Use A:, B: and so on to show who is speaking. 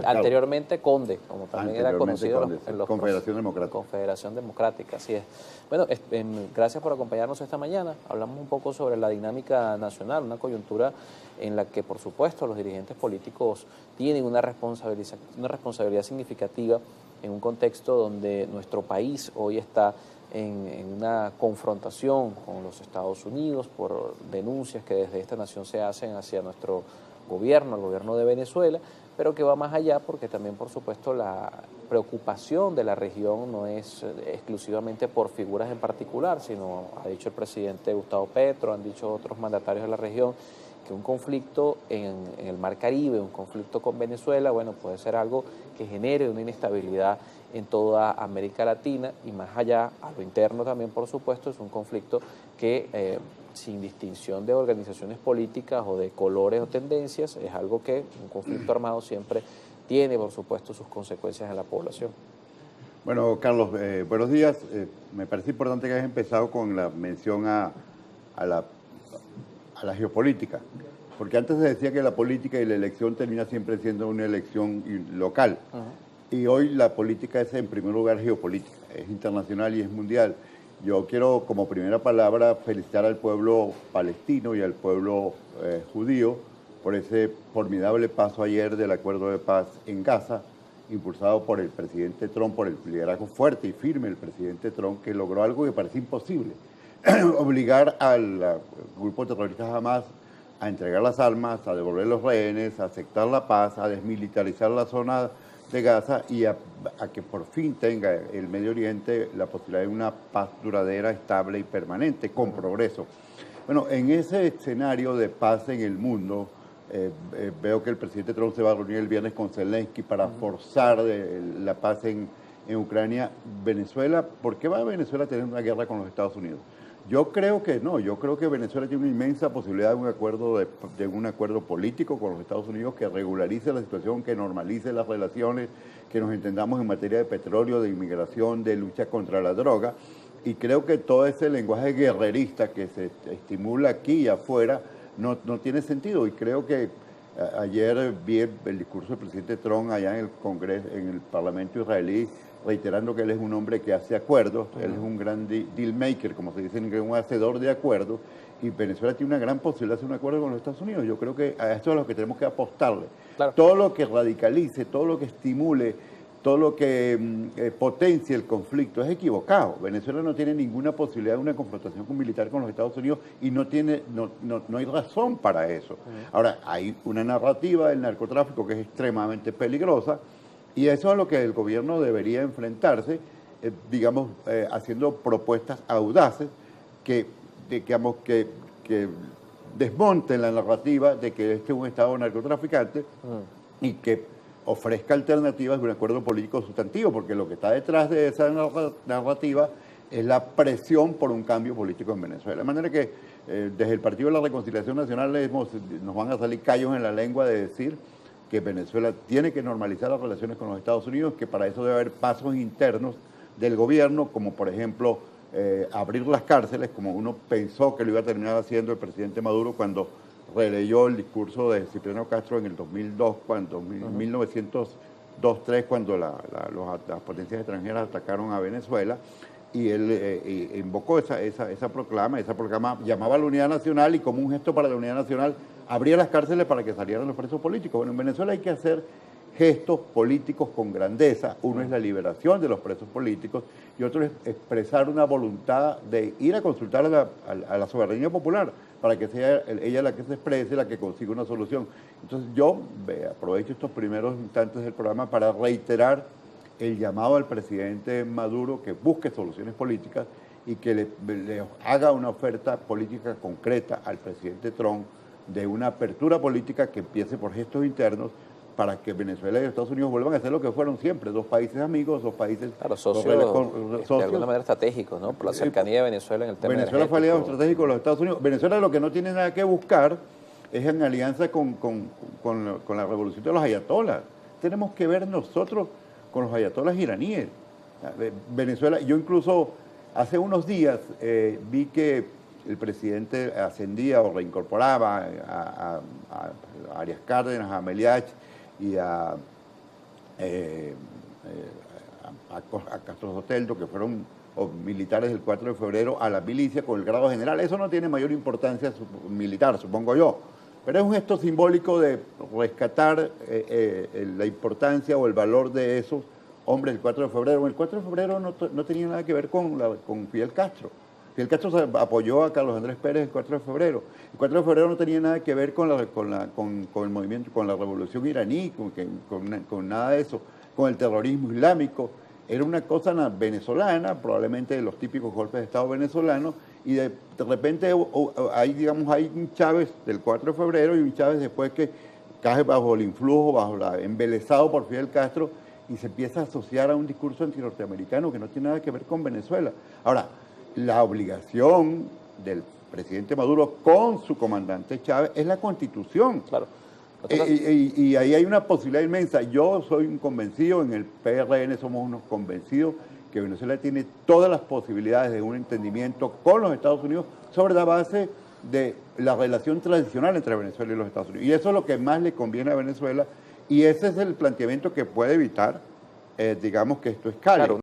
A: Anteriormente Conde, como también era conocido en los
B: Confederación Democrática.
A: Confederación Democrática, así es. Bueno, gracias por acompañarnos esta mañana. Hablamos un poco sobre la dinámica nacional, una coyuntura en la que, por supuesto, los dirigentes políticos tienen una responsabilidad significativa en un contexto donde nuestro país hoy está en una confrontación con los Estados Unidos por denuncias que desde esta nación se hacen hacia nuestro gobierno, el gobierno de Venezuela, pero que va más allá porque también, por supuesto, la preocupación de la región no es exclusivamente por figuras en particular, sino, ha dicho el presidente Gustavo Petro, han dicho otros mandatarios de la región, que un conflicto en el Mar Caribe, un conflicto con Venezuela, bueno, puede ser algo que genere una inestabilidad en toda América Latina y más allá, a lo interno también, por supuesto, es un conflicto que sin distinción de organizaciones políticas o de colores o tendencias, es algo que un conflicto armado siempre tiene, por supuesto, sus consecuencias en la población.
B: Bueno, Carlos, buenos días. Me parece importante que hayas empezado con la mención a la geopolítica, porque antes se decía que la política y la elección termina siempre siendo una elección local. Y hoy la política es en primer lugar geopolítica, es internacional y es mundial. Yo quiero como primera palabra felicitar al pueblo palestino y al pueblo judío por ese formidable paso ayer del acuerdo de paz en Gaza, impulsado por el presidente Trump, por el liderazgo fuerte y firme del presidente Trump, que logró algo que parecía imposible, obligar al grupo terrorista Hamas a entregar las armas, a devolver los rehenes, a aceptar la paz, a desmilitarizar la zona de Gaza y a que por fin tenga el Medio Oriente la posibilidad de una paz duradera, estable y permanente, con progreso. Bueno, en ese escenario de paz en el mundo, veo que el presidente Trump se va a reunir el viernes con Zelensky para forzar la paz en Ucrania. Venezuela, ¿por qué va a Venezuela a tener una guerra con los Estados Unidos? Yo creo que no, yo creo que Venezuela tiene una inmensa posibilidad de un acuerdo político con los Estados Unidos que regularice la situación, que normalice las relaciones, que nos entendamos en materia de petróleo, de inmigración, de lucha contra la droga. Y creo que todo ese lenguaje guerrerista que se estimula aquí y afuera no tiene sentido. Y creo que ayer vi el discurso del presidente Trump allá en el Congreso, en el Parlamento israelí, reiterando que él es un hombre que hace acuerdos, él es un gran deal maker, como se dice en inglés, un hacedor de acuerdos, y Venezuela tiene una gran posibilidad de hacer un acuerdo con los Estados Unidos. Yo creo que a esto es a lo que tenemos que apostarle. Claro. Todo lo que radicalice, todo lo que estimule, todo lo que potencie el conflicto es equivocado. Venezuela no tiene ninguna posibilidad de una confrontación militar con los Estados Unidos y no hay razón para eso. Ahora, hay una narrativa del narcotráfico que es extremadamente peligrosa, y eso es a lo que el gobierno debería enfrentarse, haciendo propuestas audaces que desmonten la narrativa de que este es un Estado narcotraficante y que ofrezca alternativas de un acuerdo político sustantivo, porque lo que está detrás de esa narrativa es la presión por un cambio político en Venezuela. De manera que desde el Partido de la Reconciliación Nacional nos van a salir callos en la lengua de decir que Venezuela tiene que normalizar las relaciones con los Estados Unidos, que para eso debe haber pasos internos del gobierno, como por ejemplo abrir las cárceles, como uno pensó que lo iba a terminar haciendo el presidente Maduro cuando releyó el discurso de Cipriano Castro en el 2002, en 1902-3, cuando las potencias extranjeras atacaron a Venezuela, y él invocó esa proclama llamaba a la unidad nacional y como un gesto para la unidad nacional abría las cárceles para que salieran los presos políticos. Bueno, en Venezuela hay que hacer gestos políticos con grandeza. Uno es la liberación de los presos políticos y otro es expresar una voluntad de ir a consultar a la soberanía popular para que sea ella la que se exprese, la que consiga una solución. Entonces yo aprovecho estos primeros instantes del programa para reiterar el llamado al presidente Maduro que busque soluciones políticas y que le haga una oferta política concreta al presidente Trump de una apertura política que empiece por gestos internos para que Venezuela y Estados Unidos vuelvan a ser lo que fueron siempre, dos países amigos, dos países
A: socios, de alguna manera estratégicos, ¿no? Por la cercanía de Venezuela en el tema
B: Venezuela fue aliado estratégico de los Estados Unidos. Venezuela lo que no tiene nada que buscar es en alianza con la revolución de los ayatolás. Tenemos que ver nosotros con los ayatolás iraníes. Venezuela, yo incluso hace unos días vi que el presidente ascendía o reincorporaba a Arias Cárdenas, a Meliach y a a Castro Soteldo, que fueron militares del 4 de febrero, a la milicia con el grado general. Eso no tiene mayor importancia militar, supongo yo, pero es un gesto simbólico de rescatar la importancia o el valor de esos hombres del 4 de febrero. El 4 de febrero no tenía nada que ver con Fidel Castro. Fidel Castro apoyó a Carlos Andrés Pérez el 4 de febrero. El 4 de febrero no tenía nada que ver con el movimiento, con la revolución iraní, con nada de eso, con el terrorismo islámico. Era una cosa venezolana, probablemente de los típicos golpes de Estado venezolanos, y de repente hay un Chávez del 4 de febrero y un Chávez después que cae bajo el influjo, embelesado por Fidel Castro, y se empieza a asociar a un discurso antinorteamericano que no tiene nada que ver con Venezuela. Ahora, la obligación del presidente Maduro con su comandante Chávez es la Constitución.
A: Claro.
B: Y ahí hay una posibilidad inmensa. Yo soy un convencido, en el PRN somos unos convencidos que Venezuela tiene todas las posibilidades de un entendimiento con los Estados Unidos sobre la base de la relación tradicional entre Venezuela y los Estados Unidos. Y eso es lo que más le conviene a Venezuela, y ese es el planteamiento que puede evitar, digamos, que esto escale. Claro.